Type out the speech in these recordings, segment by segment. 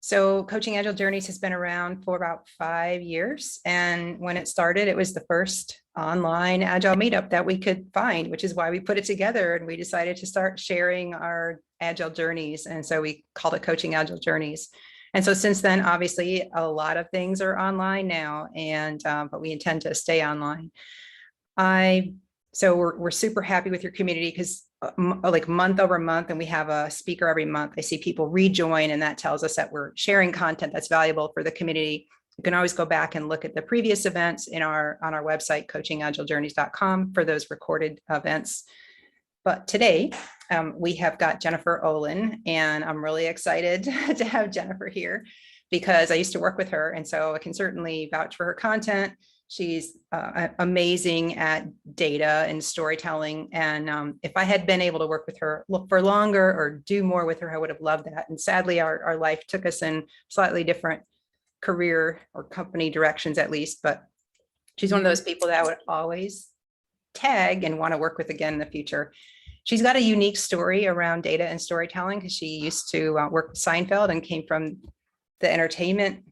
So Coaching Agile Journeys has been around for about 5 years. And when it started, it was the first online Agile meetup that we could find, which is why we put it together. And we decided to start sharing our Agile journeys. And so we called it Coaching Agile Journeys. And so since then, obviously, a lot of things are online now, and but we intend to stay online. So we're super happy with your community, because like month over month, and we have a speaker every month. I see people rejoin, and that tells us that we're sharing content that's valuable for the community. You can always go back and look at the previous events on our website, coachingagilejourneys.com, for those recorded events. But today we have got Jennifer Eolin, and I'm really excited to have Jennifer here because I used to work with her, and so I can certainly vouch for her content. She's amazing at data and storytelling. And if I had been able to work with her for longer or do more with her, I would have loved that. And sadly, our life took us in slightly different career or company directions, at least. But she's one of those people that I would always tag and want to work with again in the future. She's got a unique story around data and storytelling, because she used to work with Seinfeld and came from the entertainment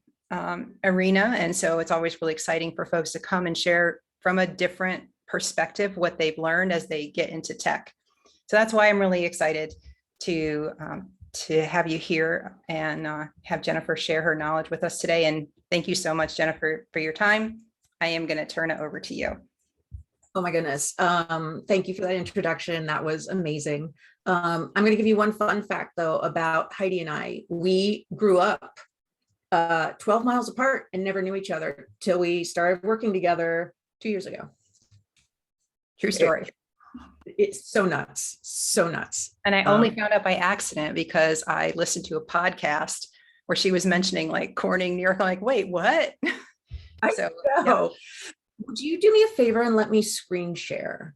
arena. And so it's always really exciting for folks to come and share from a different perspective what they've learned as they get into tech. So that's why I'm really excited to have you here and have Jennifer share her knowledge with us today. And thank you so much, Jennifer, for your time. I am going to turn it over to you. Oh my goodness. Thank you for that introduction. That was amazing. I'm going to give you one fun fact though about Heidi and I. We grew up 12 miles apart and never knew each other till we started working together 2 years ago. True story. It's so nuts, so nuts. And I only found out by accident because I listened to a podcast where she was mentioning like Corning, New York. I'm like, wait, what? So, yeah. Would you do me a favor and let me screen share?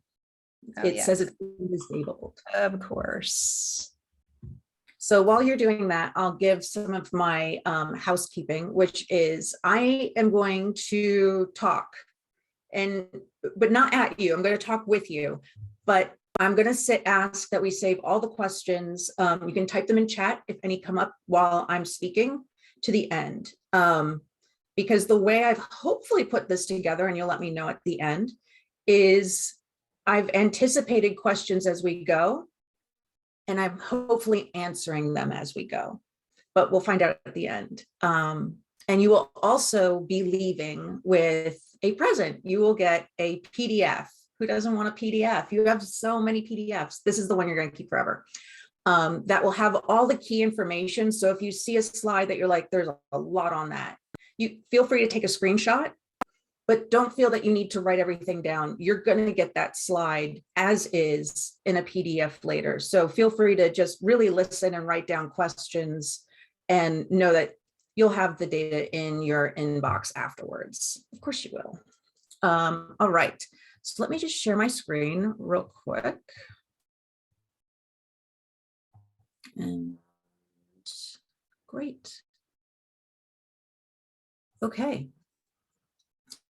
It says it's disabled. Of course. So while you're doing that, I'll give some of my housekeeping, which is I am going to talk, but not at you. I'm going to talk with you, but I'm going to ask that we save all the questions. You can type them in chat if any come up while I'm speaking to the end. Because the way I've hopefully put this together, and you'll let me know at the end, is I've anticipated questions as we go. And I'm hopefully answering them as we go, but we'll find out at the end. And you will also be leaving with a present. You will get a PDF. Who doesn't want a PDF? You have so many PDFs. This is the one you're going to keep forever. That will have all the key information. So if you see a slide that you're like, there's a lot on that, you feel free to take a screenshot. But don't feel that you need to write everything down. You're going to get that slide as is in a PDF later. So feel free to just really listen and write down questions and know that you'll have the data in your inbox afterwards. Of course you will. All right. So let me just share my screen real quick. And great. Okay.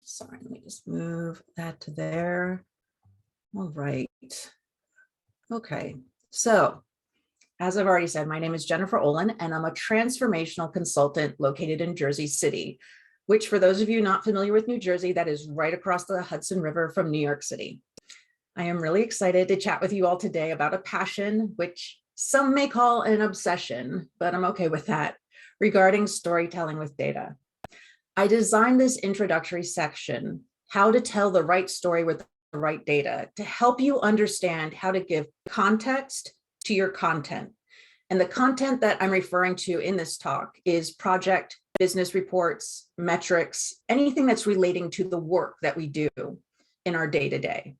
Sorry, let me just move that to there. All right. Okay, so as I've already said, my name is Jennifer Eolin, and I'm a transformational consultant located in Jersey City, which for those of you not familiar with New Jersey, that is right across the Hudson River from New York City. I am really excited to chat with you all today about a passion, which some may call an obsession, but I'm okay with that, regarding storytelling with data. I designed this introductory section, how to tell the right story with the right data, to help you understand how to give context to your content. And the content that I'm referring to in this talk is project, business reports, metrics, anything that's relating to the work that we do in our day-to-day.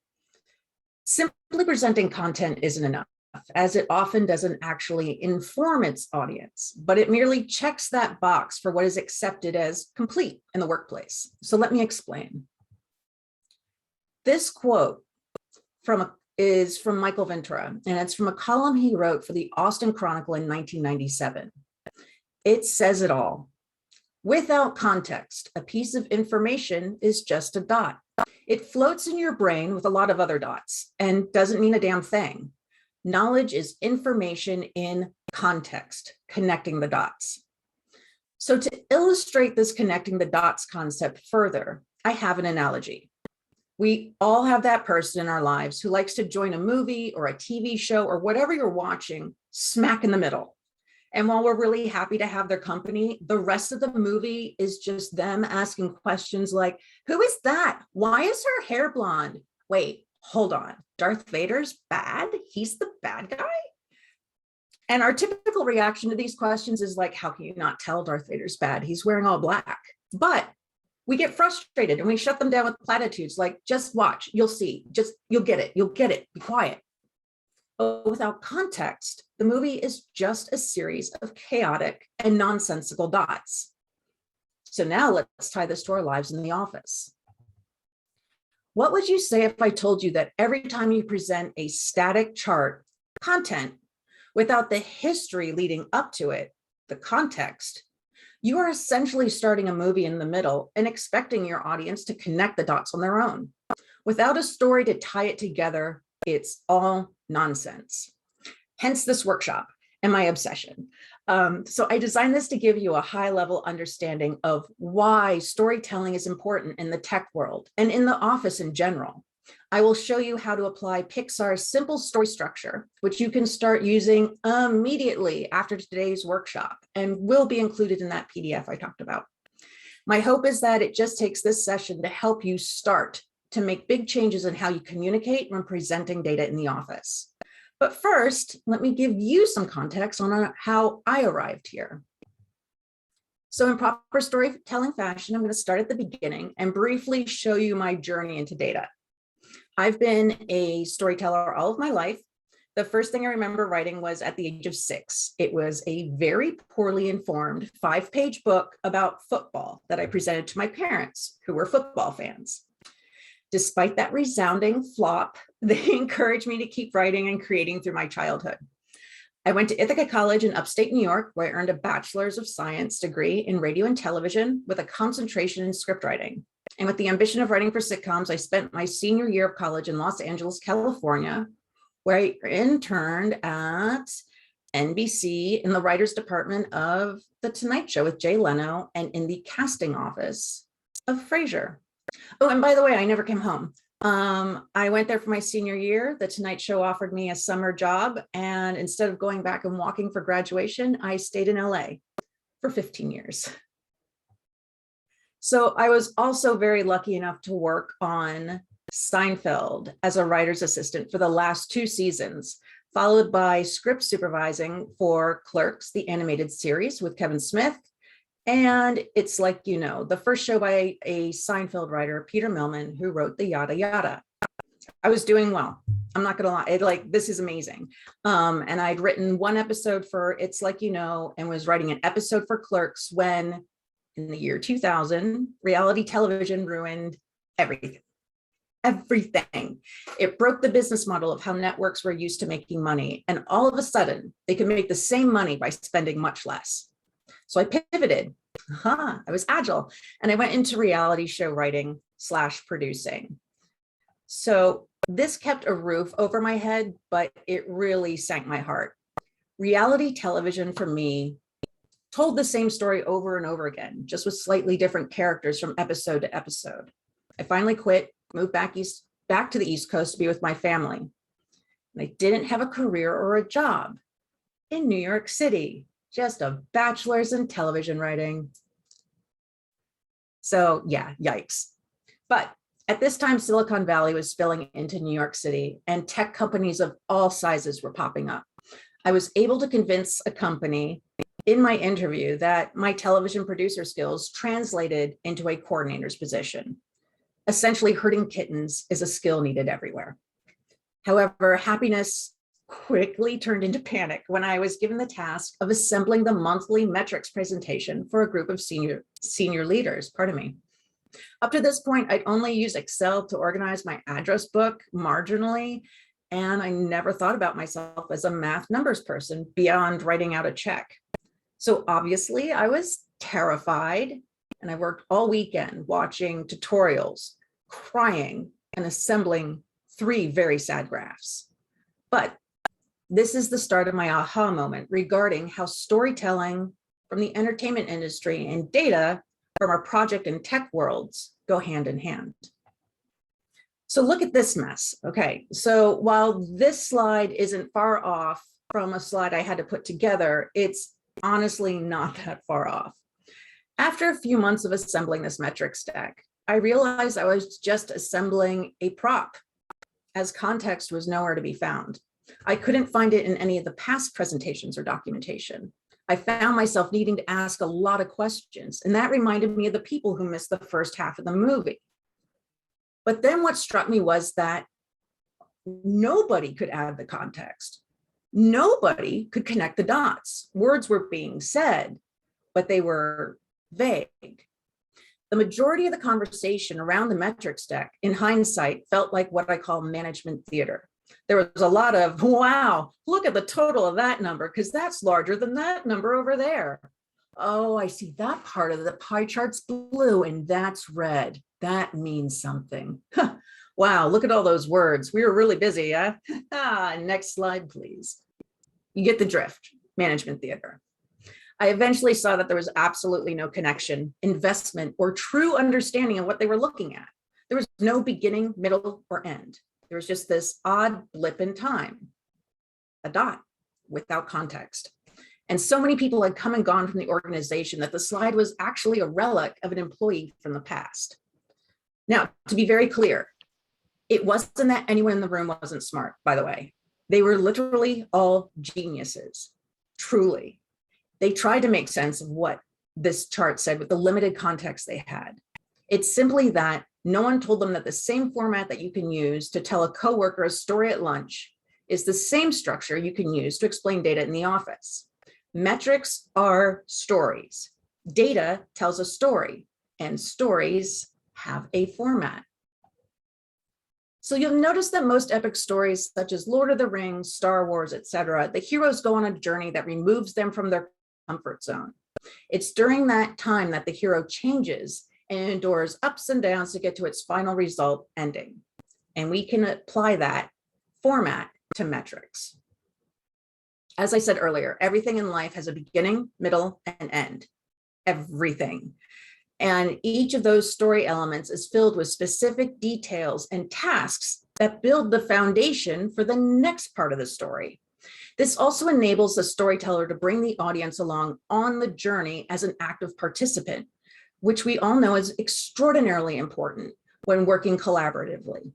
Simply presenting content isn't enough, as it often doesn't actually inform its audience, but it merely checks that box for what is accepted as complete in the workplace. So let me explain. This quote is from Michael Ventura, and it's from a column he wrote for the Austin Chronicle in 1997. It says it all. Without context, a piece of information is just a dot. It floats in your brain with a lot of other dots and doesn't mean a damn thing. Knowledge is information in context, connecting the dots. So to illustrate this connecting the dots concept further, I have an analogy. We all have that person in our lives who likes to join a movie or a TV show or whatever you're watching smack in the middle. And while we're really happy to have their company, the rest of the movie is just them asking questions like, who is that? Why is her hair blonde? Wait, hold on. Darth Vader's bad? He's the bad guy? And our typical reaction to these questions is like, how can you not tell Darth Vader's bad? He's wearing all black. But we get frustrated and we shut them down with platitudes like, just watch, you'll see, you'll get it, be quiet. But without context, the movie is just a series of chaotic and nonsensical dots. So now let's tie this to our lives in the office. What would you say if I told you that every time you present a static chart, content, without the history leading up to it, the context, you are essentially starting a movie in the middle and expecting your audience to connect the dots on their own. Without a story to tie it together, it's all nonsense. Hence this workshop and my obsession. So I designed this to give you a high-level understanding of why storytelling is important in the tech world and in the office in general. I will show you how to apply Pixar's simple story structure, which you can start using immediately after today's workshop and will be included in that PDF I talked about. My hope is that it just takes this session to help you start to make big changes in how you communicate when presenting data in the office. But first, let me give you some context on how I arrived here. So in proper storytelling fashion, I'm going to start at the beginning and briefly show you my journey into data. I've been a storyteller all of my life. The first thing I remember writing was at the age of 6. It was a very poorly informed 5-page book about football that I presented to my parents, who were football fans. Despite that resounding flop, they encouraged me to keep writing and creating through my childhood. I went to Ithaca College in upstate New York, where I earned a Bachelor's of Science degree in radio and television with a concentration in script writing. And with the ambition of writing for sitcoms, I spent my senior year of college in Los Angeles, California, where I interned at NBC in the writers department of The Tonight Show with Jay Leno and in the casting office of Frasier. Oh, and by the way, I never came home. I went there for my senior year. The Tonight Show offered me a summer job. And instead of going back and walking for graduation, I stayed in LA for 15 years. So I was also very lucky enough to work on Seinfeld as a writer's assistant for the last 2 seasons, followed by script supervising for Clerks, the animated series with Kevin Smith. And It's Like You Know, the first show by a Seinfeld writer, Peter Millman, who wrote the Yada Yada. I was doing well. I'm not gonna lie, this is amazing. And I'd written 1 episode for It's Like You Know and was writing an episode for Clerks when, in the year 2000, reality television ruined everything. Everything. It broke the business model of how networks were used to making money. And all of a sudden, they could make the same money by spending much less. So I pivoted. I was agile. And I went into reality show writing / producing. So this kept a roof over my head, but it really sank my heart. Reality television for me told the same story over and over again, just with slightly different characters from episode to episode. I finally quit, moved back to the East Coast to be with my family. And I didn't have a career or a job in New York City, just a bachelor's in television writing. So yeah, yikes. But at this time, Silicon Valley was spilling into New York City and tech companies of all sizes were popping up. I was able to convince a company in my interview that my television producer skills translated into a coordinator's position. Essentially, herding kittens is a skill needed everywhere. However, happiness quickly turned into panic when I was given the task of assembling the monthly metrics presentation for a group of senior leaders, Up to this point, I'd only used Excel to organize my address book marginally, and I never thought about myself as a math numbers person beyond writing out a check. So obviously I was terrified, and I worked all weekend watching tutorials, crying, and assembling 3 very sad graphs. But This is the start of my aha moment regarding how storytelling from the entertainment industry and data from our project and tech worlds go hand in hand. So look at this mess. Okay, so while this slide isn't far off from a slide I had to put together, it's honestly not that far off. After a few months of assembling this metrics deck, I realized I was just assembling a prop, as context was nowhere to be found. I couldn't find it in any of the past presentations or documentation. I found myself needing to ask a lot of questions, and that reminded me of the people who missed the first half of the movie. But then what struck me was that nobody could add the context. Nobody could connect the dots. Words were being said, but they were vague. The majority of the conversation around the metrics deck, in hindsight, felt like what I call management theater. There was a lot of, wow, look at the total of that number, because that's larger than that number over there. Oh, I see that part of the pie chart's blue and that's red. That means something. Wow, look at all those words. We were really busy, huh? Next slide, please. You get the drift, management theater. I eventually saw that there was absolutely no connection, investment, or true understanding of what they were looking at. There was no beginning, middle, or end. There was just this odd blip in time, a dot without context. And so many people had come and gone from the organization that the slide was actually a relic of an employee from the past. Now, to be very clear, it wasn't that anyone in the room wasn't smart, by the way. They were literally all geniuses, truly. They tried to make sense of what this chart said with the limited context they had. It's simply that no one told them that the same format that you can use to tell a coworker a story at lunch is the same structure you can use to explain data in the office. Metrics are stories. Data tells a story, and stories have a format. So you'll notice that most epic stories, such as Lord of the Rings, Star Wars, etc., the heroes go on a journey that removes them from their comfort zone. It's during that time that the hero changes and endures ups and downs to get to its final result ending. And we can apply that format to metrics. As I said earlier, everything in life has a beginning, middle, and end. Everything. And each of those story elements is filled with specific details and tasks that build the foundation for the next part of the story. This also enables the storyteller to bring the audience along on the journey as an active participant, which we all know is extraordinarily important when working collaboratively.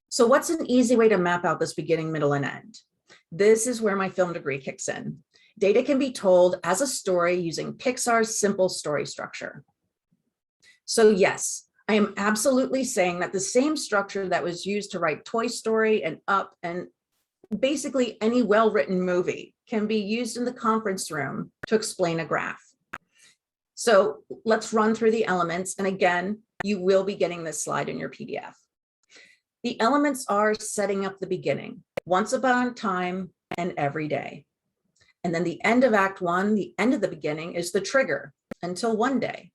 So what's an easy way to map out this beginning, middle, and end? This is where my film degree kicks in. Data can be told as a story using Pixar's simple story structure. So yes, I am absolutely saying that the same structure that was used to write Toy Story and Up and basically any well-written movie can be used in the conference room to explain a graph. So let's run through the elements. And again, you will be getting this slide in your PDF. The elements are setting up the beginning, once upon a time and every day. And then the end of Act 1, the end of the beginning, is the trigger until one day.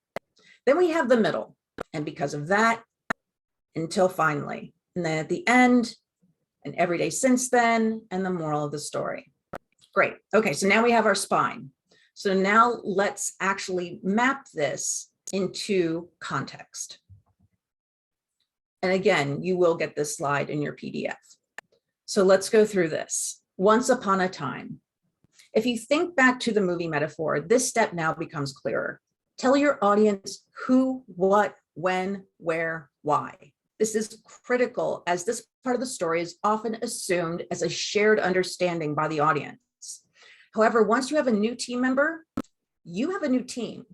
Then we have the middle, and because of that, until finally. And then at the end, and every day since then, and the moral of the story. Great. Okay, so now we have our spine. So now let's actually map this into context. And again, you will get this slide in your PDF. So let's go through this. Once upon a time. If you think back to the movie metaphor, this step now becomes clearer. Tell your audience who, what, when, where, why. This is critical as this part of the story is often assumed as a shared understanding by the audience. However, once you have a new team member, you have a new team,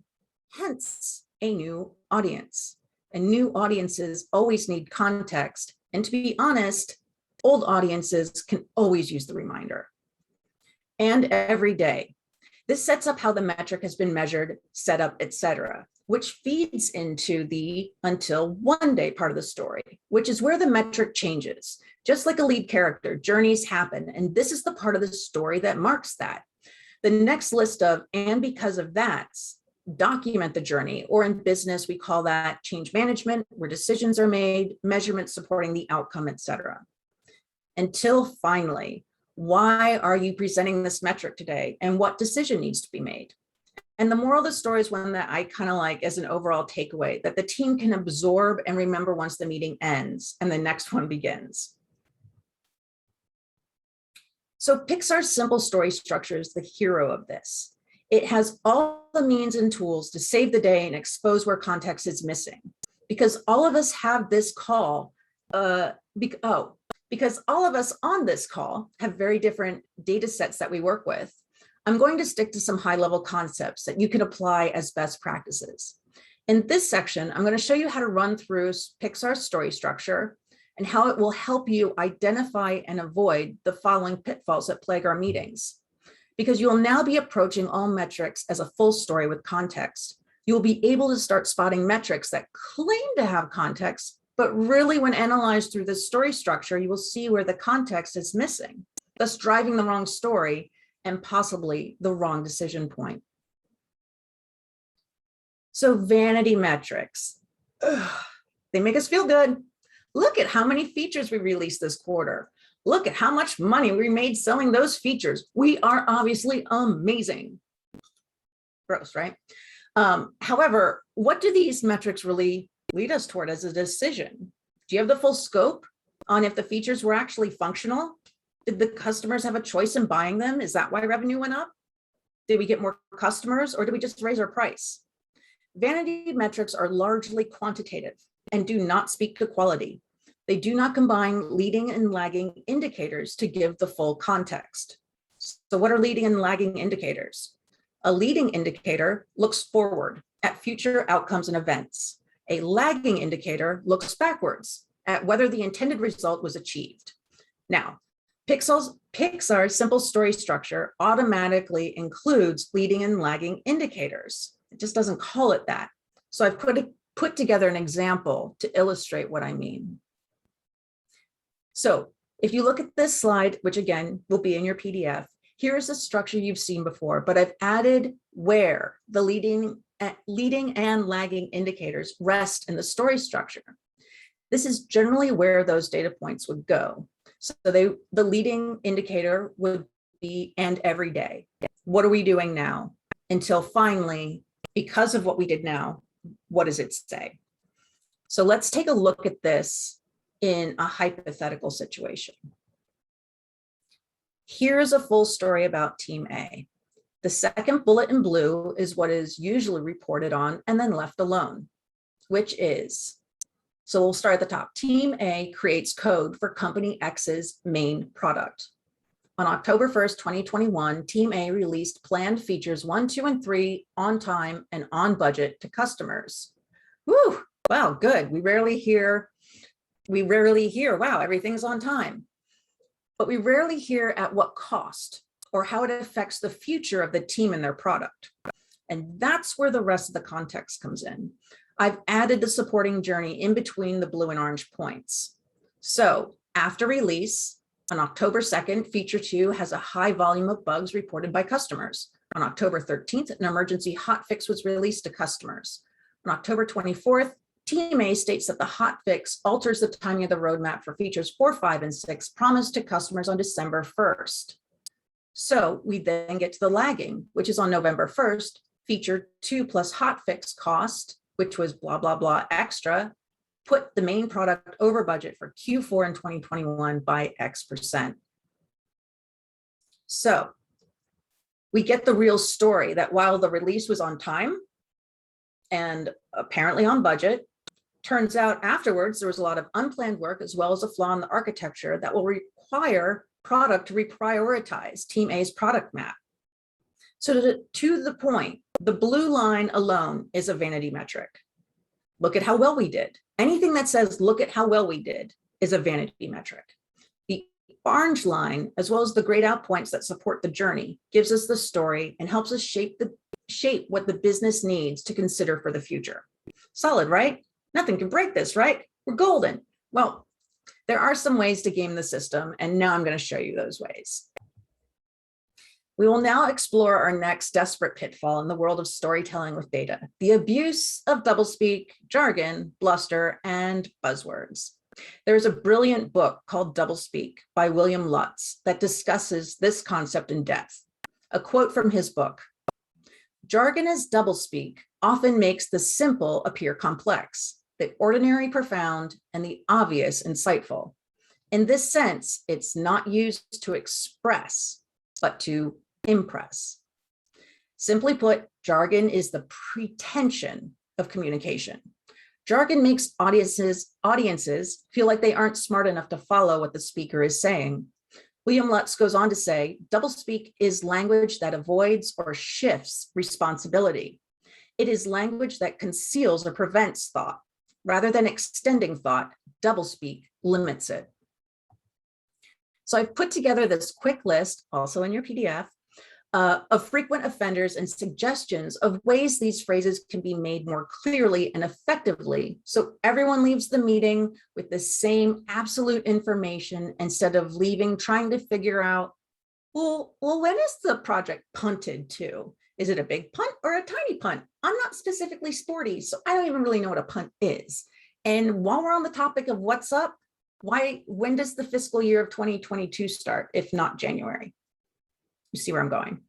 hence a new audience. And new audiences always need context. And to be honest, old audiences can always use the reminder. And every day. This sets up how the metric has been measured, set up, etc., which feeds into the until one day part of the story, which is where the metric changes. Just like a lead character, journeys happen, and this is the part of the story that marks that. The next list of, and because of that, document the journey, or in business, we call that change management, where decisions are made, measurements supporting the outcome, etc. Until finally, Why are you presenting this metric today? And what decision needs to be made? And the moral of the story is one that I kind of like as an overall takeaway, that the team can absorb and remember once the meeting ends and the next one begins. So Pixar's simple story structure is the hero of this. It has all the means and tools to save the day and expose where context is missing. Because all of us have this call, because all of us on this call have very different data sets that we work with, I'm going to stick to some high-level concepts that you can apply as best practices. In this section, I'm going to show you how to run through Pixar's story structure and how it will help you identify and avoid the following pitfalls that plague our meetings. Because you will now be approaching all metrics as a full story with context. You will be able to start spotting metrics that claim to have context, but really when analyzed through the story structure, you will see where the context is missing, thus driving the wrong story and possibly the wrong decision point. So vanity metrics, they make us feel good. Look at how many features we released this quarter. Look at how much money we made selling those features. We are obviously amazing. Gross, right? However, what do these metrics really lead us toward as a decision? Do you have the full scope on if the features were actually functional? Did the customers have a choice in buying them? Is that why revenue went up? Did we get more customers or did we just raise our price? Vanity metrics are largely quantitative and do not speak to quality. They do not combine leading and lagging indicators to give the full context. So what are leading and lagging indicators? A leading indicator looks forward at future outcomes and events. A lagging indicator looks backwards at whether the intended result was achieved. Now, Pixar's simple story structure automatically includes leading and lagging indicators. It just doesn't call it that. So I've put together an example to illustrate what I mean. So if you look at this slide, which again will be in your PDF, here's a structure you've seen before, but I've added where the leading and lagging indicators rest in the story structure. This is generally where those data points would go. So the leading indicator would be end every day. What are we doing now? Until finally, because of what we did now, what does it say? So let's take a look at this in a hypothetical situation. Here's a full story about Team A. The second bullet in blue is what is usually reported on and then left alone, which is, so we'll start at the top. Team A creates code for Company X's main product. On October 1st, 2021, Team A released planned features 1, 2, and 3 on time and on budget to customers. Woo, wow, good. We rarely hear, wow, everything's on time. But we rarely hear at what cost or how it affects the future of the team and their product. And that's where the rest of the context comes in. I've added the supporting journey in between the blue and orange points. So after release, on October 2nd, feature 2 has a high volume of bugs reported by customers. On October 13th, an emergency hotfix was released to customers. On October 24th, Team A states that the hotfix alters the timing of the roadmap for features 4, 5, and 6 promised to customers on December 1st. So we then get to the lagging, which is on November 1st, feature 2 plus hotfix cost, which was blah, blah, blah extra, put the main product over budget for Q4 in 2021 by X%. So we get the real story that while the release was on time and apparently on budget, turns out afterwards there was a lot of unplanned work as well as a flaw in the architecture that will require product to reprioritize Team A's product map. So to the point, the blue line alone is a vanity metric. Look at how well we did. Anything that says, look at how well we did, is a vanity metric. The orange line, as well as the grayed out points that support the journey, gives us the story and helps us shape what the business needs to consider for the future. Solid, right? Nothing can break this, right? We're golden. Well, there are some ways to game the system, and now I'm going to show you those ways. We will now explore our next desperate pitfall in the world of storytelling with data, the abuse of doublespeak, jargon, bluster, and buzzwords. There's a brilliant book called Doublespeak by William Lutz that discusses this concept in depth. A quote from his book: "Jargon as doublespeak often makes the simple appear complex, the ordinary profound, and the obvious insightful. In this sense, it's not used to express, but to impress. Simply put, jargon is the pretension of communication. Jargon makes audiences feel like they aren't smart enough to follow what the speaker is saying." William Lutz goes on to say, doublespeak is language that avoids or shifts responsibility. It is language that conceals or prevents thought. Rather than extending thought, doublespeak limits it. So I've put together this quick list, also in your PDF, of frequent offenders and suggestions of ways these phrases can be made more clearly and effectively, so everyone leaves the meeting with the same absolute information instead of leaving trying to figure out, well, when is the project punted to? Is it a big punt or a tiny punt? I'm not specifically sporty, so I don't even really know what a punt is. And while we're on the topic of what's up, when does the fiscal year of 2022 start, if not January? You see where I'm going.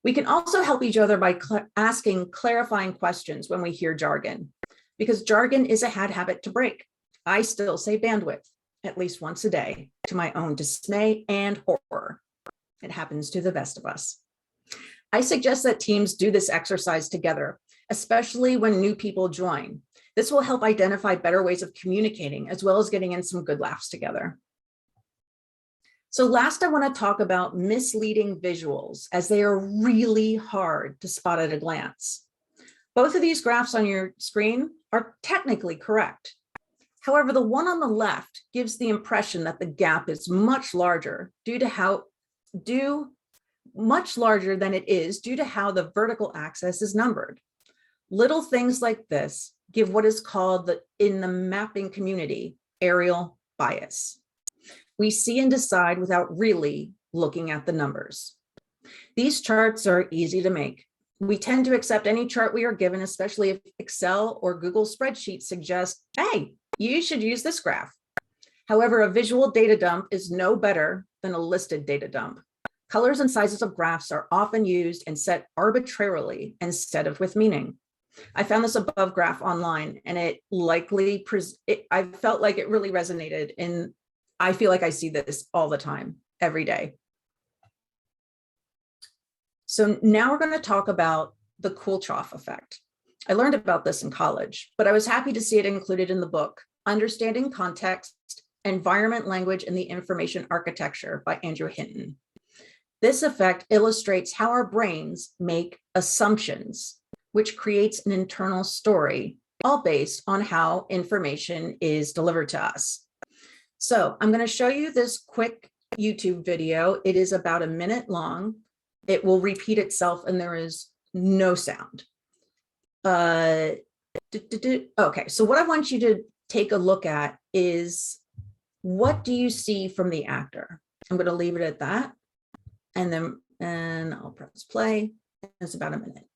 We can also help each other by asking clarifying questions when we hear jargon, because jargon is a bad habit to break. I still say bandwidth at least once a day, to my own dismay and horror. It happens to the best of us. I suggest that teams do this exercise together, especially when new people join. This will help identify better ways of communicating, as well as getting in some good laughs together. So last, I want to talk about misleading visuals, as they are really hard to spot at a glance. Both of these graphs on your screen are technically correct. However, the one on the left gives the impression that the gap is much larger much larger than it is due to how the vertical axis is numbered. Little things like this give what is called, in the mapping community, aerial bias. We see and decide without really looking at the numbers. These charts are easy to make. We tend to accept any chart we are given, especially if Excel or Google spreadsheets suggest, hey, you should use this graph. However, a visual data dump is no better than a listed data dump. Colors and sizes of graphs are often used and set arbitrarily instead of with meaning. I found this above graph online, and I felt like it really resonated, and I feel like I see this all the time, every day. So now we're going to talk about the cool trough effect. I learned about this in college, but I was happy to see it included in the book, Understanding Context, Environment, Language, and the Information Architecture by Andrew Hinton. This effect illustrates how our brains make assumptions, which creates an internal story, all based on how information is delivered to us. So I'm going to show you this quick YouTube video. It is about a minute long. It will repeat itself and there is no sound. Okay, so what I want you to take a look at is, what do you see from the actor? I'm going to leave it at that. And I'll press play. It's about a minute.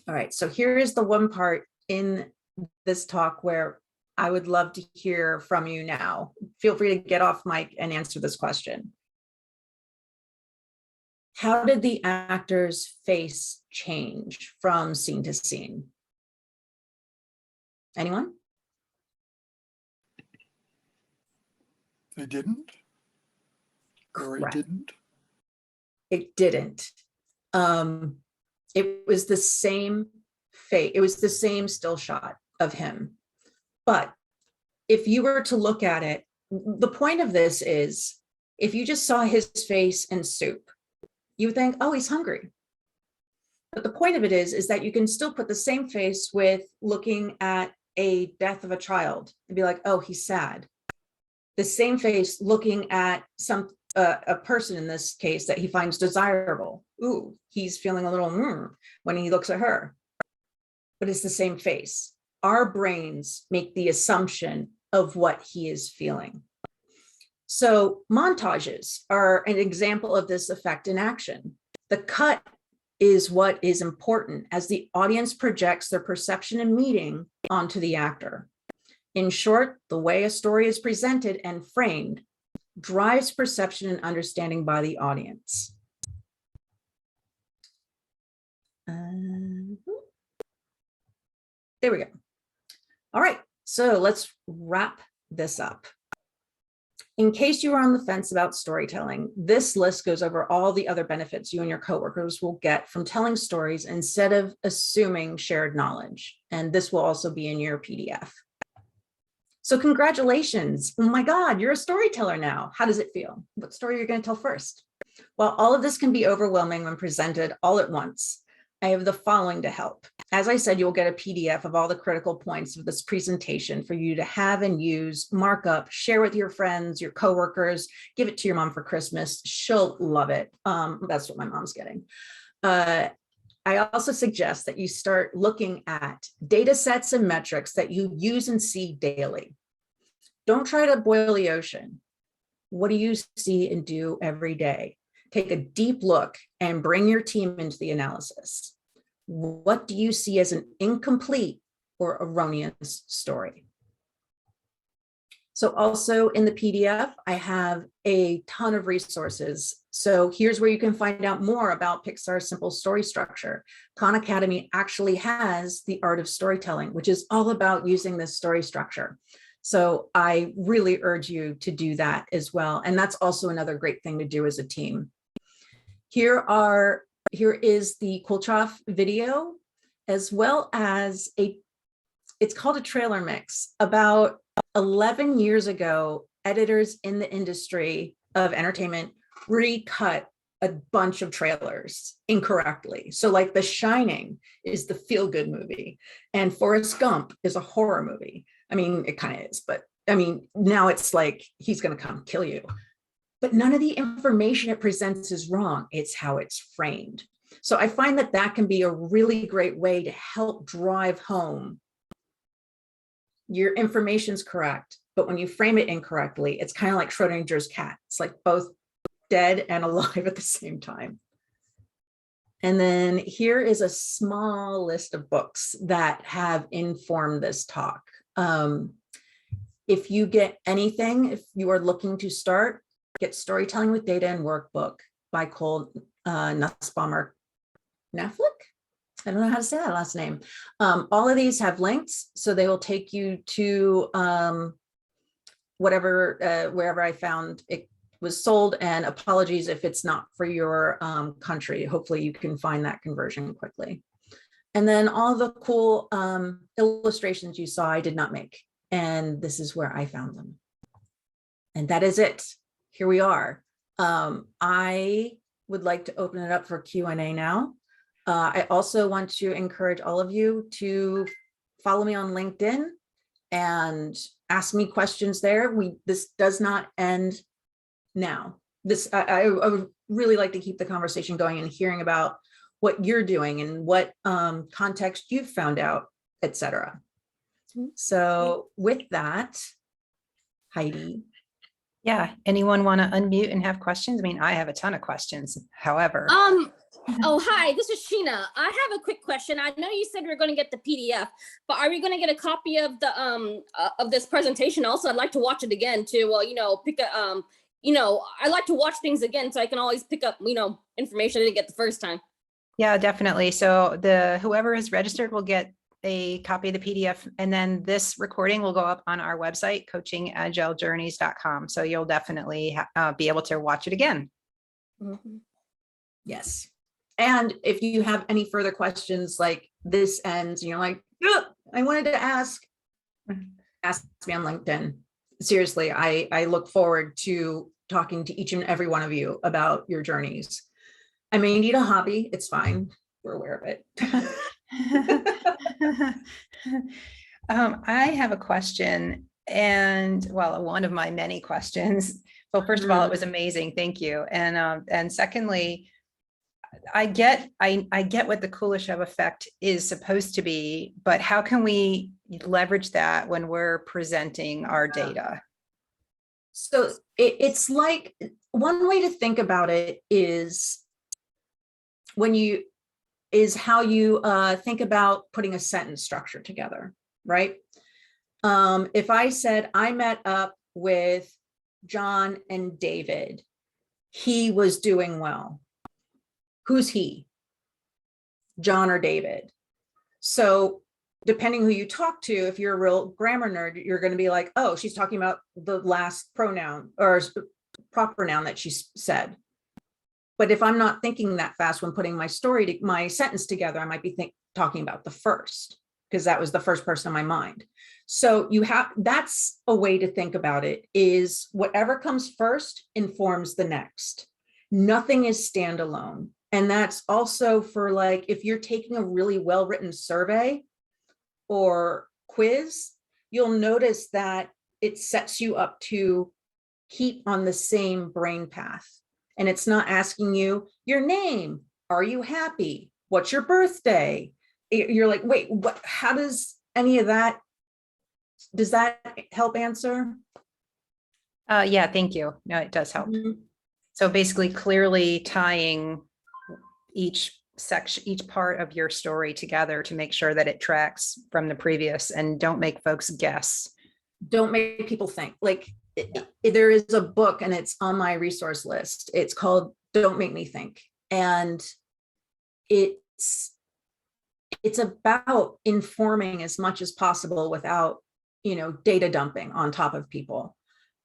All right, so here is the one part in this talk where I would love to hear from you now. Feel free to get off mic and answer this question. How did the actor's face change from scene to scene? Anyone? They didn't? Or it didn't? It didn't. It was the same face. It was the same still shot. of him. But if you were to look at it, the point of this is, if you just saw his face in soup, you would think, oh, he's hungry. But the point of it is that you can still put the same face with looking at a death of a child and be like, oh, he's sad. The same face looking at a person in this case that he finds desirable. Ooh, he's feeling a little when he looks at her. But it's the same face. Our brains make the assumption of what he is feeling. So montages are an example of this effect in action. The cut is what is important as the audience projects their perception and meaning onto the actor. In short, the way a story is presented and framed drives perception and understanding by the audience. There we go. All right, so let's wrap this up. In case you are on the fence about storytelling, this list goes over all the other benefits you and your coworkers will get from telling stories instead of assuming shared knowledge. And this will also be in your PDF. So congratulations. Oh my God, you're a storyteller now. How does it feel? What story are you going to tell first? Well, all of this can be overwhelming when presented all at once. I have the following to help. As I said, you'll get a PDF of all the critical points of this presentation for you to have and use, mark up, share with your friends, your coworkers, give it to your mom for Christmas. She'll love it. That's what my mom's getting. I also suggest that you start looking at data sets and metrics that you use and see daily. Don't try to boil the ocean. What do you see and do every day? Take a deep look and bring your team into the analysis. What do you see as an incomplete or erroneous story? So also in the PDF, I have a ton of resources. So here's where you can find out more about Pixar's simple story structure. Khan Academy actually has the art of storytelling, which is all about using this story structure. So I really urge you to do that as well. And that's also another great thing to do as a team. Here is the Trough video, as well as it's called a trailer mix. About 11 years ago, editors in the industry of entertainment recut a bunch of trailers incorrectly. So like The Shining is the feel-good movie and Forrest Gump is a horror movie. I mean, it kind of is, but I mean, now it's like, he's going to come kill you. But none of the information it presents is wrong. It's how it's framed. So I find that that can be a really great way to help drive home your information's correct, but when you frame it incorrectly, it's kind of like Schrodinger's cat. It's like both dead and alive at the same time. And then here is a small list of books that have informed this talk. If you get anything, if you are looking to start, get Storytelling with Data and Workbook by Cole Nussbaumer Knaflick. I don't know how to say that last name. All of these have links, so they will take you to wherever I found it was sold, and apologies if it's not for your country. Hopefully you can find that conversion quickly. And then all the cool illustrations you saw, I did not make, and this is where I found them. And that is it. Here we are. I would like to open it up for Q&A now. I also want to encourage all of you to follow me on LinkedIn and ask me questions there. This does not end now. I would really like to keep the conversation going and hearing about what you're doing and what context you've found out, etc. So with that, Heidi. Yeah, anyone want to unmute and have questions? I mean, I have a ton of questions, however. Oh, hi, this is Sheena. I have a quick question. I know you said we are going to get the PDF, but are we going to get a copy of the of this presentation also? I'd like to watch it again to, pick a, I like to watch things again so I can always pick up, information I didn't get the first time. Yeah, definitely. So whoever is registered will get a copy of the PDF, and then this recording will go up on our website, coachingagilejourneys.com. So you'll definitely be able to watch it again. Mm-hmm. Yes. And if you have any further questions, like this ends, and you're like, I wanted to ask me on LinkedIn. Seriously, I look forward to talking to each and every one of you about your journeys. I may need a hobby. It's fine. We're aware of it. I have a question, and well, one of my many questions. Well, first of all, it was amazing. Thank you. And secondly, I get what the Kuleshov effect is supposed to be, but how can we leverage that when we're presenting our data? So it's like, one way to think about it is how you think about putting a sentence structure together, right? If I said, I met up with John and David, he was doing well. Who's he? John or David? So depending who you talk to, if you're a real grammar nerd, you're going to be like, oh, she's talking about the last pronoun or proper noun that she said. But if I'm not thinking that fast when putting my my sentence together, I might be talking about the first, because that was the first person in my mind. So that's a way to think about it, is whatever comes first informs the next. Nothing is standalone. And that's also for, like, if you're taking a really well-written survey or quiz, you'll notice that it sets you up to keep on the same brain path. And it's not asking you your name. Are you happy? What's your birthday? You're like, wait, what? How does any of that, does that help answer? Yeah, thank you. No, it does help. Mhm. So basically clearly tying each section, each part of your story together to make sure that it tracks from the previous, and don't make folks guess. Don't make people think. Like, there is a book, and it's on my resource list. It's called Don't Make Me Think. And it's about informing as much as possible without, data dumping on top of people.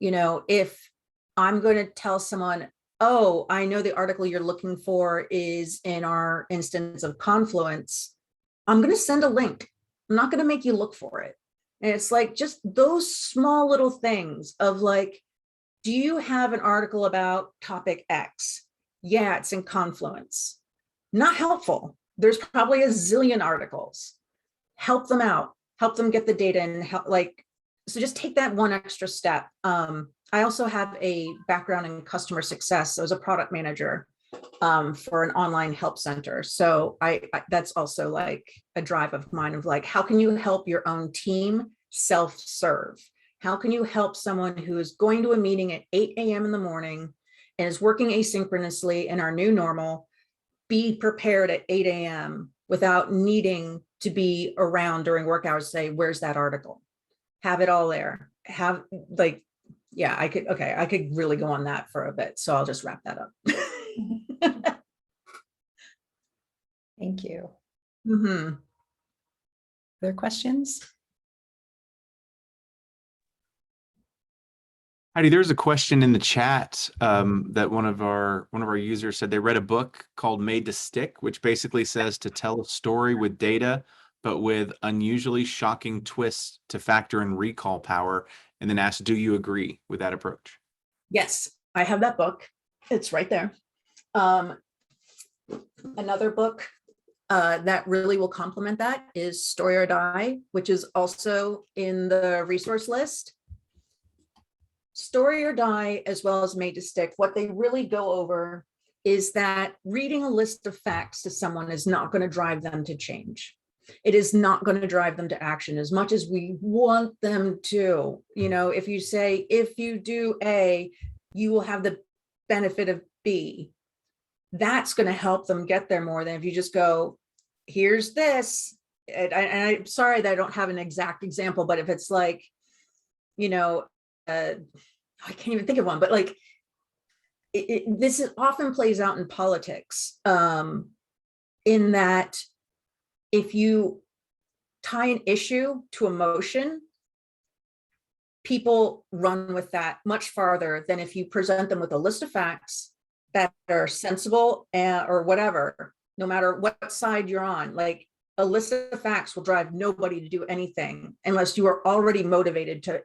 If I'm going to tell someone, oh, I know the article you're looking for is in our instance of Confluence, I'm going to send a link. I'm not going to make you look for it. And it's like, just those small little things of, like, do you have an article about topic X? Yeah, it's in Confluence. Not helpful. There's probably a zillion articles. Help them out, help them get the data, and help, so just take that one extra step. I also have a background in customer success. So I was a product manager for an online help center. So I that's also like a drive of mine of, like, how can you help your own team self-serve? How can you help someone who is going to a meeting at 8 a.m. in the morning and is working asynchronously in our new normal be prepared at 8 a.m. without needing to be around during work hours to say, where's that article? Have it all there. Have, like, yeah, I could really go on that for a bit. So I'll just wrap that up. Thank you. Mm-hmm. Other questions? Heidi, there's a question in the chat that one of our users said they read a book called Made to Stick, which basically says to tell a story with data, but with unusually shocking twists to factor in recall power, and then asked, do you agree with that approach? Yes, I have that book. It's right there. Another book that really will complement that is Story or Die, which is also in the resource list. Story or Die, as well as Made to Stick, what they really go over is that reading a list of facts to someone is not going to drive them to change. It is not going to drive them to action as much as we want them to. If you say, if you do A, you will have the benefit of B, that's going to help them get there more than if you just go, here's this. And I'm sorry that I don't have an exact example, but if it's like, I can't even think of one, but like, this often plays out in politics, in that if you tie an issue to emotion, people run with that much farther than if you present them with a list of facts that are sensible or whatever, no matter what side you're on. Like, a list of facts will drive nobody to do anything unless you are already motivated to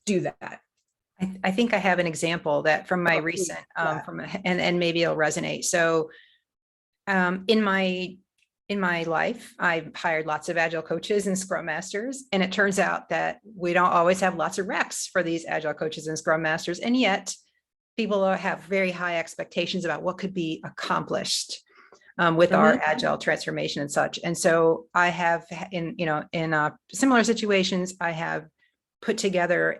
do that. I think I have an example that from my Oh, please, recent, yeah. and maybe it'll resonate. So in my life, I've hired lots of agile coaches and scrum masters, and it turns out that we don't always have lots of recs for these agile coaches and scrum masters. And yet people have very high expectations about what could be accomplished with our agile transformation and such. And so I have in similar situations, I have put together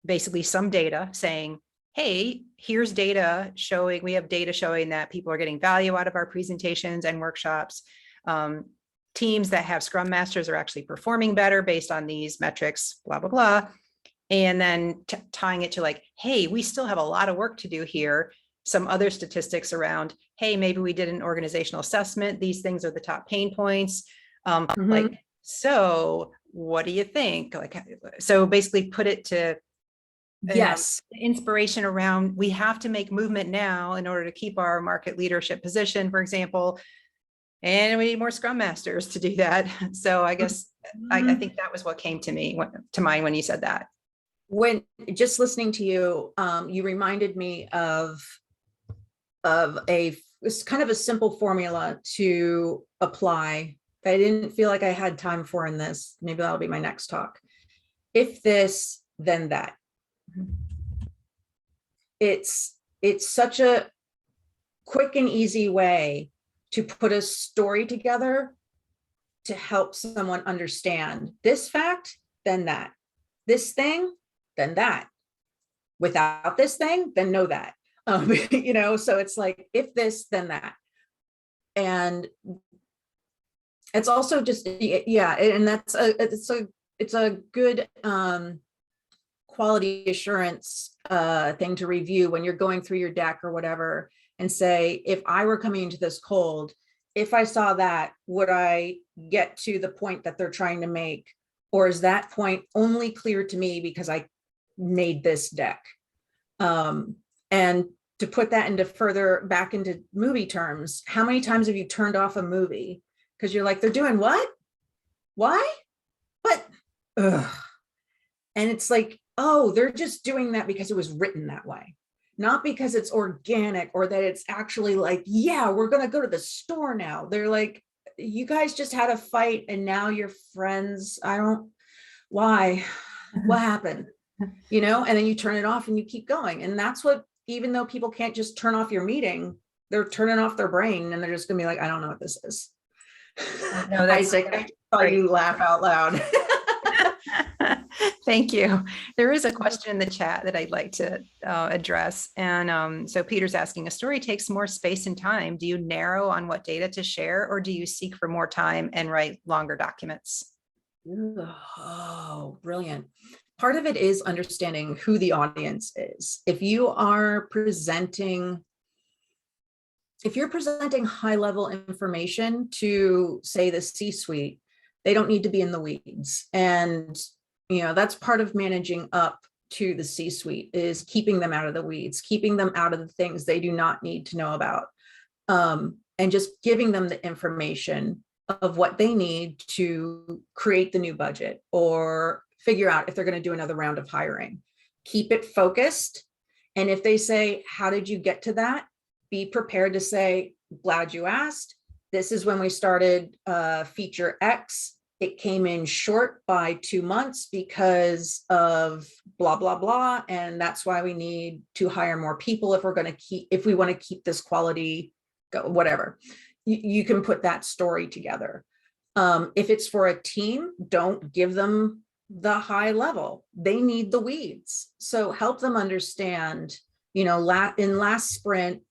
basically some data saying, hey, here's data showing, we have data showing that people are getting value out of our presentations and workshops. Teams that have scrum masters are actually performing better based on these metrics, blah, blah, blah. And then tying it to like, hey, we still have a lot of work to do here. Some other statistics around, hey, maybe we did an organizational assessment. These things are the top pain points. Like, so what do you think? Like, so basically put it to Yes. Inspiration around, we have to make movement now in order to keep our market leadership position, for example, and we need more scrum masters to do that. So I guess I think that was what came to mind when you said that. When just listening to you, you reminded me of it's kind of a simple formula to apply that I didn't feel like I had time for in this. Maybe that'll be my next talk. If this, then that. It's such a quick and easy way to put a story together to help someone understand this fact, then that, this thing, then that, without this thing, then know that, so it's like, if this, then that. And it's also just, yeah. And it's a good, quality assurance thing to review when you're going through your deck or whatever, and say, if I were coming into this cold, if I saw that, would I get to the point that they're trying to make? Or is that point only clear to me because I made this deck? And to put that back into movie terms, how many times have you turned off a movie because you're like, they're doing what? Why? What? Ugh. And it's like, oh, they're just doing that because it was written that way, not because it's organic or that it's actually like, yeah, we're going to go to the store now. They're like, you guys just had a fight and now you're friends. Why? What happened? And then you turn it off and you keep going. And that's what, even though people can't just turn off your meeting, they're turning off their brain and they're just gonna be like, I don't know what this is. No, that's Isaac, I saw you laugh out loud. Thank you. There is a question in the chat that I'd like to address. And so Peter's asking, a story takes more space and time. Do you narrow on what data to share, or do you seek for more time and write longer documents? Oh, brilliant. Part of it is understanding who the audience is. If you're presenting high level information to, say, the C-suite, they don't need to be in the weeds. And that's part of managing up to the C-suite, is keeping them out of the weeds, keeping them out of the things they do not need to know about, and just giving them the information of what they need to create the new budget or figure out if they're going to do another round of hiring. Keep it focused. And if they say, how did you get to that? Be prepared to say, glad you asked. This is when we started feature X. It came in short by 2 months because of blah, blah, blah. And that's why we need to hire more people if we want to keep this quality, whatever. You can put that story together. If it's for a team, don't give them the high level. They need the weeds. So help them understand, in last sprint,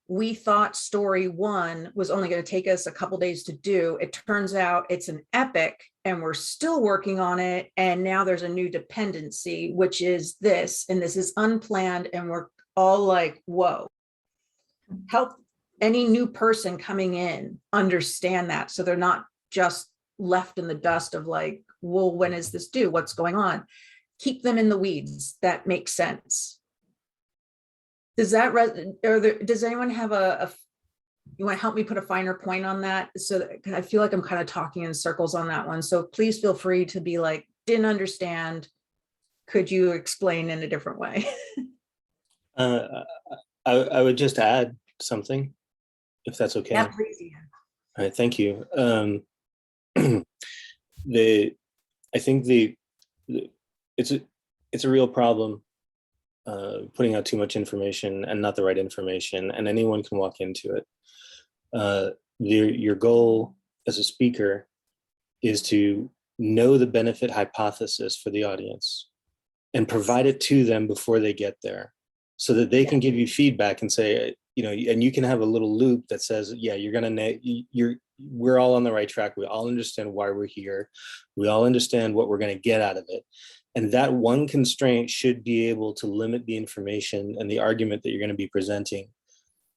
we thought story 1 was only going to take us a couple days to do. It turns out it's an epic and we're still working on it. And now there's a new dependency, which is this, and this is unplanned. And we're all like, whoa. Help any new person coming in understand that, so they're not just left in the dust of like, well, when is this due? What's going on? Keep them in the weeds. That makes sense. Does anyone have a You want to help me put a finer point on that? So that, 'cause I feel like I'm kind of talking in circles on that one. So please feel free to be like, didn't understand. Could you explain in a different way? Uh, I would just add something, if that's okay. Yeah, please. Ian. All right, thank you. I think it's a real problem putting out too much information and not the right information, and anyone can walk into it. Your goal as a speaker is to know the benefit hypothesis for the audience and provide it to them before they get there, so that they can give you feedback and say, you know, and you can have a little loop that says, yeah, we're all on the right track. We all understand why we're here. We all understand what we're going to get out of it. And that one constraint should be able to limit the information and the argument that you're going to be presenting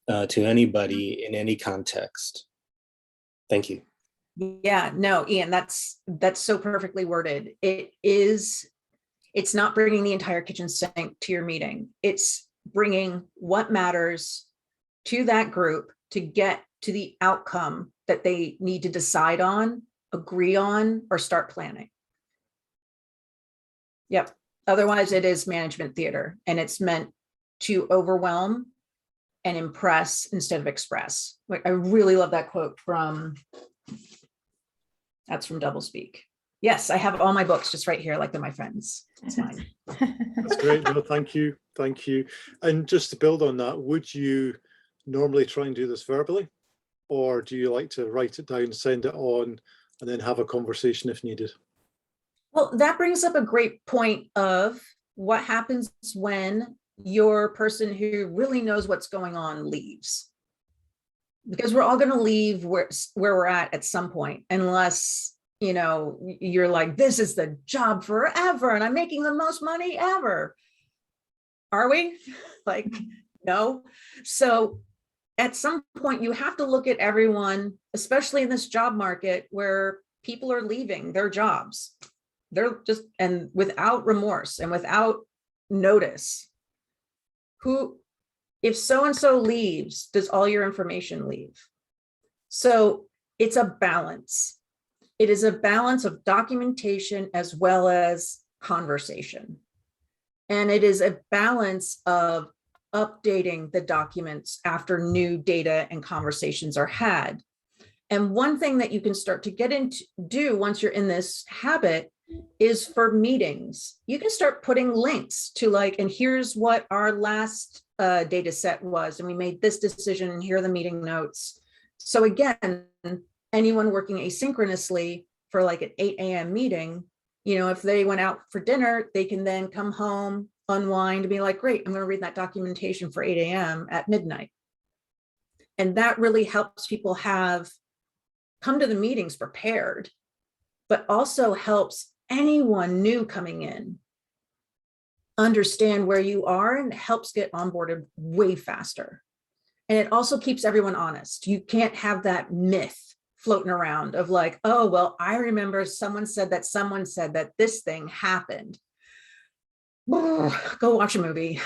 to anybody in any context. Thank you. Yeah, no, Ian, that's so perfectly worded. It's not bringing the entire kitchen sink to your meeting. It's bringing what matters to that group to get to the outcome that they need to decide on, agree on, or start planning. Yep. Otherwise, it is management theater, and it's meant to overwhelm and impress instead of express. Like, I really love that quote that's from Doublespeak. Yes, I have all my books just right here, like they're my friends. It's fine. That's great. No, thank you. Thank you. And just to build on that, would you normally try and do this verbally? Or do you like to write it down, send it on, and then have a conversation if needed? Well, that brings up a great point of what happens when your person who really knows what's going on leaves. Because we're all going to leave where we're at some point, unless, you know, you're like, this is the job forever and I'm making the most money ever. Are we? Like, no. So at some point you have to look at everyone, especially in this job market where people are leaving their jobs. They're just, and without remorse and without notice. If so-and-so leaves, does all your information leave? So it's a balance. It is a balance of documentation as well as conversation. And it is a balance of updating the documents after new data and conversations are had. And one thing that you can start to do once you're in this habit is for meetings. You can start putting links to like, and here's what our last data set was, and we made this decision, and here are the meeting notes. So again, anyone working asynchronously for like an 8 a.m. meeting, you know, if they went out for dinner, they can then come home, unwind, and be like, great, I'm going to read that documentation for 8 a.m. at midnight. And that really helps people come to the meetings prepared, but also helps anyone new coming in understand where you are, and helps get onboarded way faster. And it also keeps everyone honest. You can't have that myth floating around of like, oh, well, I remember someone said that this thing happened. Go watch a movie.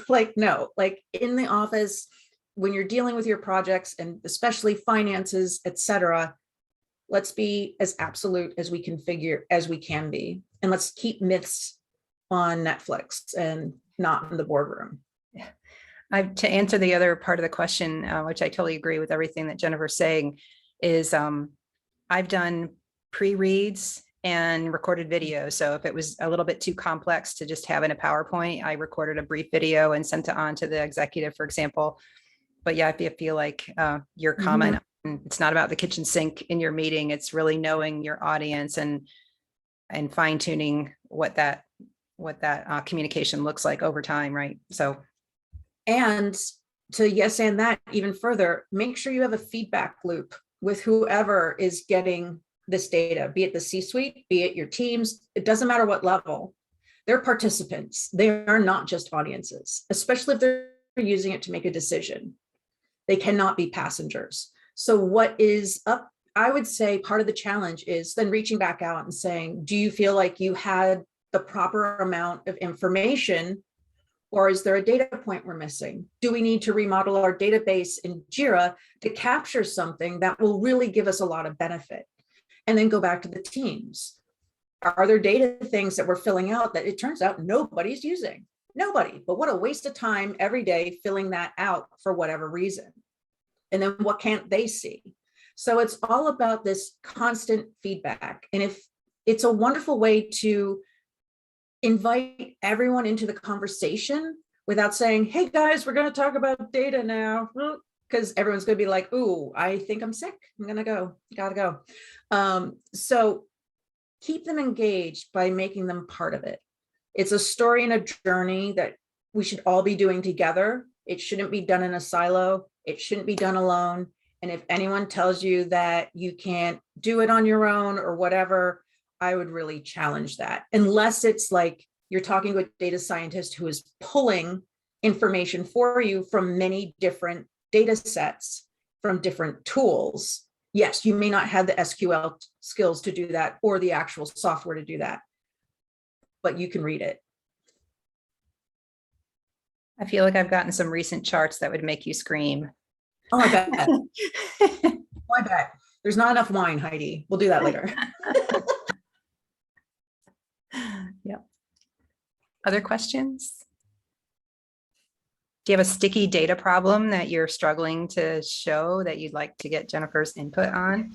Like, no, like in the office, when you're dealing with your projects and especially finances, etc., let's be as absolute as we can be. And let's keep myths on Netflix and not in the boardroom. Yeah. To answer the other part of the question, which I totally agree with everything that Jennifer's saying, is I've done pre-reads and recorded video. So if it was a little bit too complex to just have in a PowerPoint, I recorded a brief video and sent it on to the executive, for example. But yeah, if you feel like your comment, it's not about the kitchen sink in your meeting, it's really knowing your audience and fine tuning what that communication looks like over time, right? So, and and that even further, make sure you have a feedback loop with whoever is getting this data, be it the C-suite, be it your teams, it doesn't matter what level. They're participants. They are not just audiences, especially if they're using it to make a decision. They cannot be passengers. So what is up, I would say part of the challenge is then reaching back out and saying, do you feel like you had the proper amount of information Or is there a data point we're missing? Do we need to remodel our database in Jira to capture something that will really give us a lot of benefit? And then go back to the teams. Are there data things that we're filling out that it turns out nobody's using? Nobody, but what a waste of time every day filling that out for whatever reason. And then what can't they see? So it's all about this constant feedback. And if it's a wonderful way to invite everyone into the conversation without saying, hey guys, we're going to talk about data now, because everyone's going to be like, ooh, I think I'm sick. I'm going to go, gotta go. So keep them engaged by making them part of it. It's a story and a journey that we should all be doing together. It shouldn't be done in a silo. It shouldn't be done alone. And if anyone tells you that you can't do it on your own or whatever, I would really challenge that, unless it's like you're talking with a data scientist who is pulling information for you from many different data sets, from different tools. Yes, you may not have the SQL skills to do that or the actual software to do that, but you can read it. I feel like I've gotten some recent charts that would make you scream. Oh, I bet. Oh, I bet. There's not enough wine, Heidi. We'll do that later. Yep. Other questions? Do you have a sticky data problem that you're struggling to show that you'd like to get Jennifer's input on?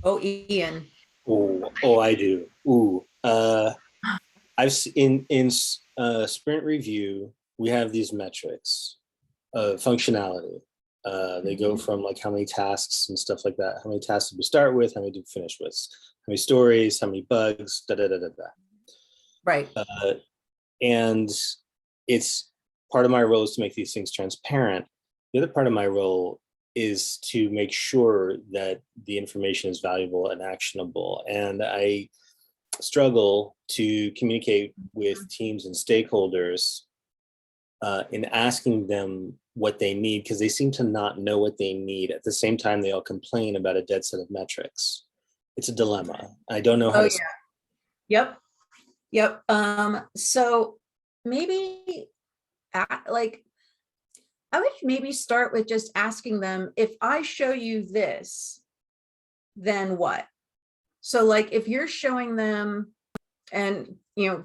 Oh, Ian. Oh, I do. Ooh, in sprint review, we have these metrics of functionality. They go from like how many tasks and stuff like that. How many tasks did we start with? How many did we finish with? How many stories? How many bugs? Da da da da da. Right. And it's part of my role is to make these things transparent. The other part of my role is to make sure that the information is valuable and actionable. And I struggle to communicate with teams and stakeholders in asking them what they need, because they seem to not know what they need. At the same time, they all complain about a dead set of metrics. It's a dilemma. I don't know how to. Yep. Yep. So maybe like I would maybe start with just asking them, if I show you this, then what? So like if you're showing them, and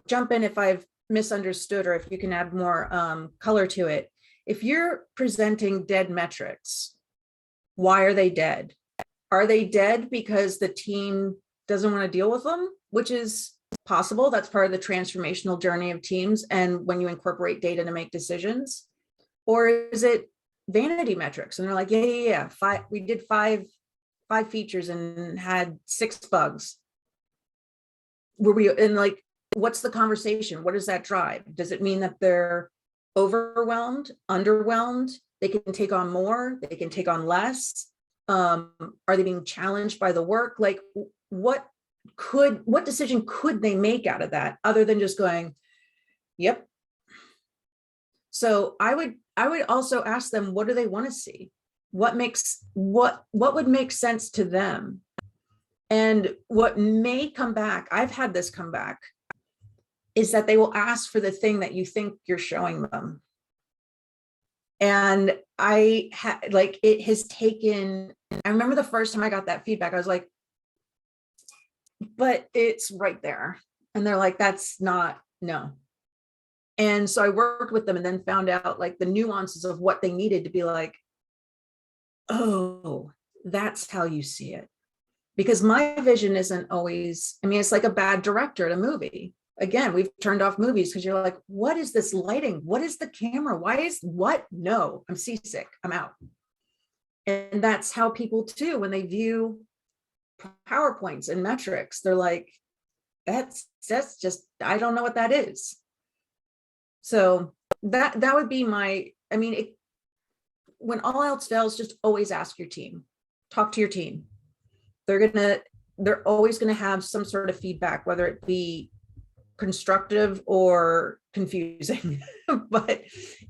jump in if I've misunderstood or if you can add more color to it. If you're presenting dead metrics, why are they dead? Are they dead because the team doesn't want to deal with them, which is possible? That's part of the transformational journey of teams and when you incorporate data to make decisions. Or is it vanity metrics and they're like, yeah, we did five features and had 6 bugs. Like, what's the conversation? What does that drive? Does it mean that they're overwhelmed, underwhelmed? They can take on more, they can take on less. Are they being challenged by the work? Like, what decision could they make out of that other than just going, yep. So I would also ask them, what do they want to see? What would make sense to them? And what may come back, I've had this come back, is that they will ask for the thing that you think you're showing them. And it has taken, I remember the first time I got that feedback, I was like, but it's right there. And they're like, that's not, no. And so I worked with them and then found out like the nuances of what they needed to be like, oh, that's how you see it. Because my vision isn't always, it's like a bad director at a movie. Again, we've turned off movies because you're like, what is this lighting? What is the camera? What? No, I'm seasick. I'm out. And that's how people too, when they view PowerPoints and metrics, they're like, that's just, I don't know what that is. So that would be when all else fails, just always ask your team, talk to your team. They're always going to have some sort of feedback, whether it be constructive or confusing, but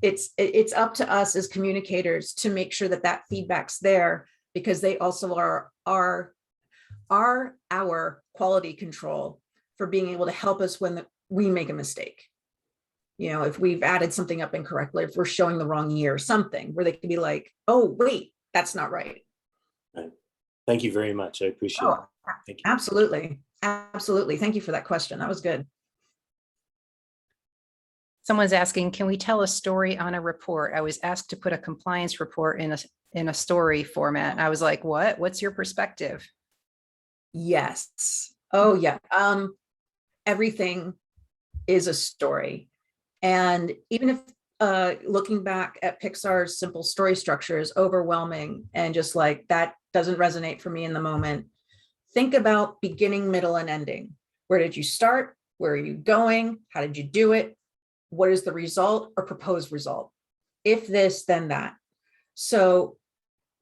it's up to us as communicators to make sure that feedback's there, because they also are our quality control for being able to help us when we make a mistake. You know, if we've added something up incorrectly, if we're showing the wrong year, something where they can be like, oh, wait, that's not right. Thank you very much. I appreciate it. Oh, Thank you. absolutely. Absolutely. Thank you for that question. That was good. Someone's asking, can we tell a story on a report? I was asked to put a compliance report in a story format. And I was like, what? What's your perspective? Yes. Oh, yeah. Everything is a story. And even if looking back at Pixar's simple story structure is overwhelming and just like that doesn't resonate for me in the moment, think about beginning, middle, and ending. Where did you start? Where are you going? How did you do it? What is the result or proposed result? If this, then that. So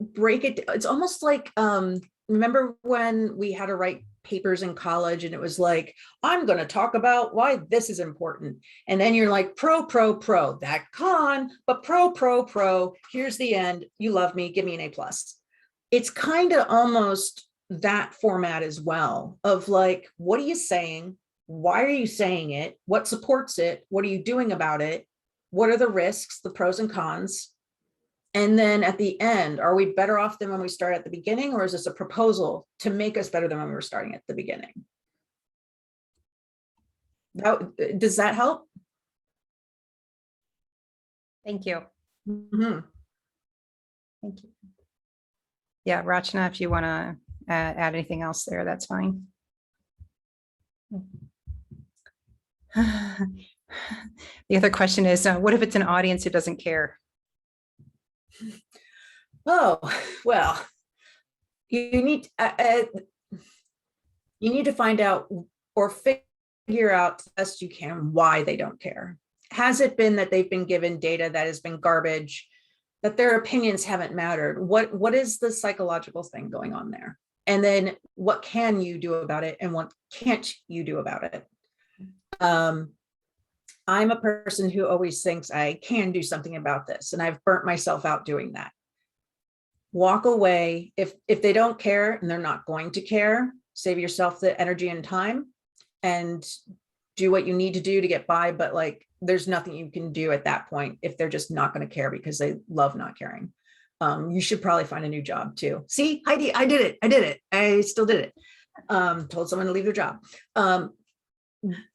break it. It's almost like, remember when we had to write papers in college and it was like, I'm going to talk about why this is important. And then you're like, pro, that con, but pro, here's the end. You love me, give me an A+. It's kind of almost that format as well of like, what are you saying? Why are you saying it? What supports it? What are you doing about it? What are the risks, the pros and cons? And then at the end, are we better off than when we start at the beginning, or is this a proposal to make us better than when we were starting at the beginning? Does that help? Thank you. Mm-hmm. Thank you. Yeah, Rachna, if you want to add anything else there, that's fine. The other question is, what if it's an audience who doesn't care? Oh, well, you need to find out or figure out as best you can why they don't care. Has it been that they've been given data that has been garbage, that their opinions haven't mattered? What is the psychological thing going on there? And then what can you do about it and what can't you do about it? I'm a person who always thinks I can do something about this, and I've burnt myself out doing that. Walk away. If they don't care and they're not going to care, save yourself the energy and time and do what you need to do to get by. But like, there's nothing you can do at that point if they're just not going to care because they love not caring. You should probably find a new job too. See, Heidi, I did it. I still did it. Told someone to leave their job.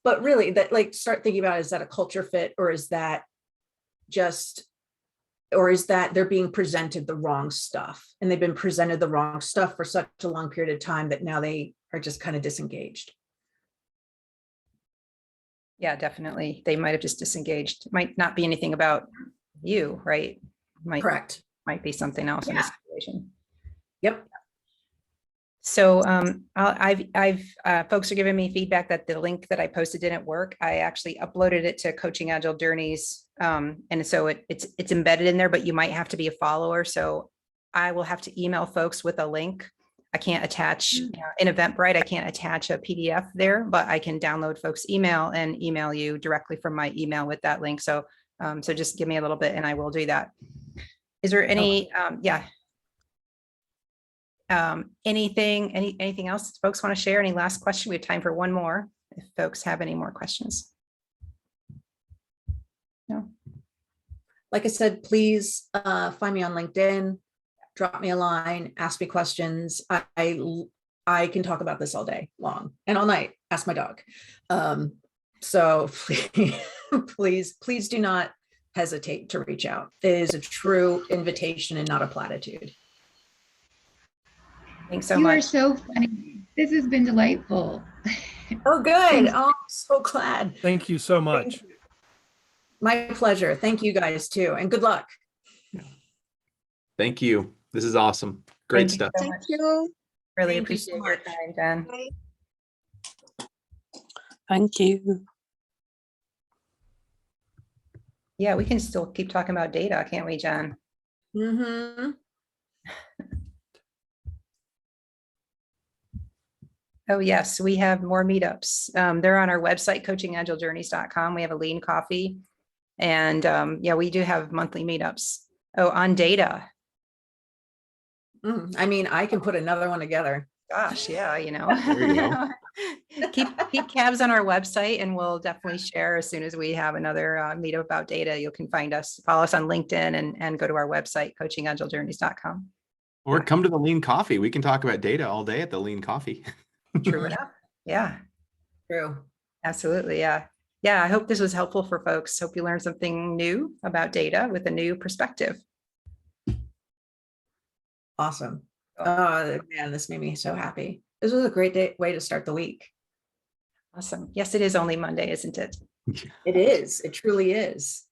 But really, that like start thinking about, is that a culture fit, or is that just, or is that they're being presented the wrong stuff and they've been presented the wrong stuff for such a long period of time that now they are just kind of disengaged? Yeah, definitely. They might have just disengaged. It might not be anything about you, right? Correct. Might be something else in the situation. Yep. So folks are giving me feedback that the link that I posted didn't work. I actually uploaded it to Coaching Agile Journeys. And so it's embedded in there, but you might have to be a follower. So I will have to email folks with a link. I can't attach in Eventbrite. I can't attach a PDF there, but I can download folks' email and email you directly from my email with that link. So so just give me a little bit and I will do that. Is there any, anything else folks want to share? Any last question? We have time for one more if folks have any more questions. No. Like I said, please find me on LinkedIn, drop me a line, ask me questions. I can talk about this all day long and all night. Ask my dog. So please do not hesitate to reach out. It is a true invitation and not a platitude. Thanks so You much. are so funny. This has been delightful. Oh, good. Oh, I'm so glad. Thank you so much. You. My pleasure. Thank you guys too. And good luck. Thank you. This is awesome. Great stuff. Thank you. Really Thank you appreciate so your much. time, Jen. Thank you. Yeah, we can still keep talking about data, can't we, Jen? Mm-hmm. Oh, yes, we have more meetups. They're on our website, coachingagilejourneys.com. We have a lean coffee. And yeah, we do have monthly meetups. Oh, on data. I mean, I can put another one together. Gosh, yeah, There you go. Keep tabs on our website and we'll definitely share as soon as we have another meetup about data. You can find us, follow us on LinkedIn and go to our website, coachingagilejourneys.com. Or come to the Lean Coffee. We can talk about data all day at the Lean Coffee. True enough. Yeah, True. absolutely. Yeah. Yeah. I hope this was helpful for folks. Hope you learned something new about data with a new perspective. Awesome. Oh man, this made me so happy. This was a great way to start the week. Awesome. Yes, it is only Monday, isn't it? It is. It truly is.